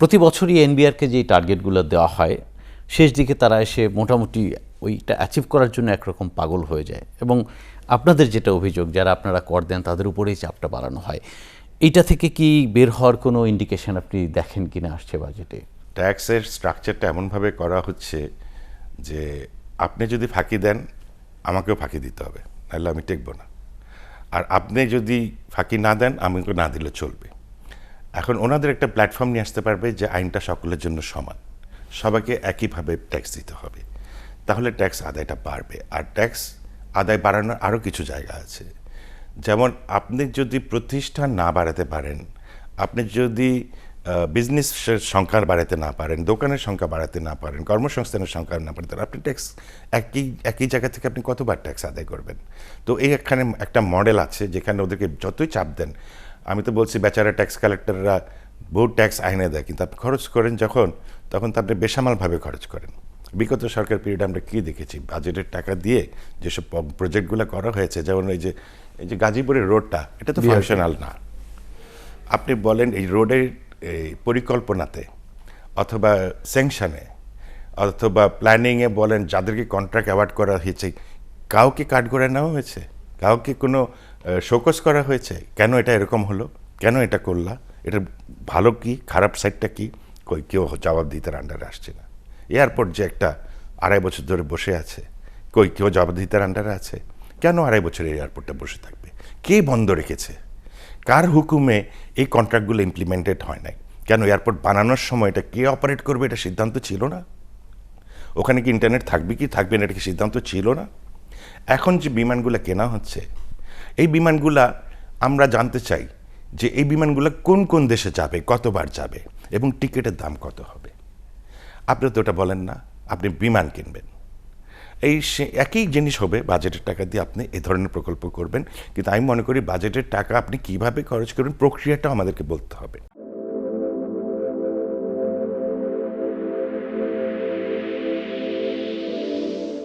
প্রতি বছরই এনবিআরকে যে টার্গেটগুলো দেওয়া হয় শেষ দিকে তারা এসে মোটামুটি ওইটা অ্যাচিভ করার জন্য একরকম পাগল হয়ে যায় এবং আপনাদের যেটা অভিযোগ যারা আপনারা কর দেন তাদের উপরেই চাপটা বাড়ানো হয়। এইটা থেকে কি বের হওয়ার কোনো ইন্ডিকেশন আপনি দেখেন কিনা আসছে বাজেটে? ট্যাক্সের স্ট্রাকচারটা এমনভাবে করা হচ্ছে যে আপনি যদি ফাঁকি দেন আমাকেও ফাঁকি দিতে হবে, নাহলে আমি টেকব না। আর আপনি যদি ফাঁকি না দেন আমাকে না দিলে চলবে। এখন ওনাদের একটা প্ল্যাটফর্ম নিয়ে আসতে পারবে যে আইনটা সকলের জন্য সমান, সবাইকে একইভাবে ট্যাক্স দিতে হবে, তাহলে ট্যাক্স আদায়টা বাড়বে। আর ট্যাক্স আদায় বাড়ানোর আরও কিছু জায়গা আছে, যেমন আপনি যদি প্রতিষ্ঠান না বাড়াতে পারেন, আপনি যদি বিজনেসের সংখ্যা বাড়াতে না পারেন, দোকানের সংখ্যা বাড়াতে না পারেন, কর্মসংস্থানের সংখ্যা না পারেন, আপনি ট্যাক্স একই জায়গা থেকে আপনি কতবার ট্যাক্স আদায় করবেন? তো এই এখানে একটা মডেল আছে যেখানে ওদেরকে যতই চাপ দেন, আমি তো বলছি বেচারা ট্যাক্স কালেক্টররা বহু ট্যাক্স আইনে দেয়, কিন্তু আপনি খরচ করেন যখন, তখন তো আপনি বেসামালভাবে খরচ করেন। বিগত সরকার পিরিয়ডে আমরা কী দেখেছি, বাজেটের টাকা দিয়ে যেসব প্রজেক্টগুলো করা হয়েছে, যেমন এই যে গাজীপুরের রোডটা, এটা তো ফাংশনাল না। আপনি বলেন এই রোডের পরিকল্পনাতে অথবা স্যাংশনে অথবা প্ল্যানিংয়ে বলেন, যাদেরকে কন্ট্রাক্ট অ্যাওয়ার্ড করা হয়েছে, কাউকে কাঠ করে নেওয়া হয়েছে? কাউকে কোনো শোকস করা হয়েছে? কেন এটা এরকম হলো, কেন এটা করলা, এটা ভালো কি খারাপ সাইডটা কি? কেউ জবাব দিতে আন্ডারে আসছে না। এয়ারপোর্ট যে একটা 2.5 বছর ধরে বসে আছে, কেউ জবাবদিহিতার আন্ডারে আছে? কেন 2.5 বছর এই এয়ারপোর্টটা বসে থাকবে? কে বন্ধ রেখেছে? কার হুকুমে এই কন্ট্রাক্টগুলো ইমপ্লিমেন্টেড হয় নাই? কেন এয়ারপোর্ট বানানোর সময় এটা কে অপারেট করবে এটা সিদ্ধান্ত ছিল না? ওখানে কি ইন্টারনেট থাকবে কি থাকবে না এটা কি সিদ্ধান্ত ছিল না? এখন যে বিমানগুলো কেনা হচ্ছে, এই বিমানগুলা আমরা জানতে চাই যে এই বিমানগুলো কোন কোন দেশে যাবে, কতবার যাবে এবং টিকিটের দাম কত হবে। আপনি তো ওটা বলেন না, আপনি বিমান কিনবেন। একই জিনিস হবে, বাজেটের টাকা দিয়ে আপনি এই ধরনের প্রকল্প করবেন, কিন্তু আমি মনে করি বাজেটের টাকা আপনি কিভাবে খরচ করবেন প্রক্রিয়াটাও আমাদেরকে বলতে হবে।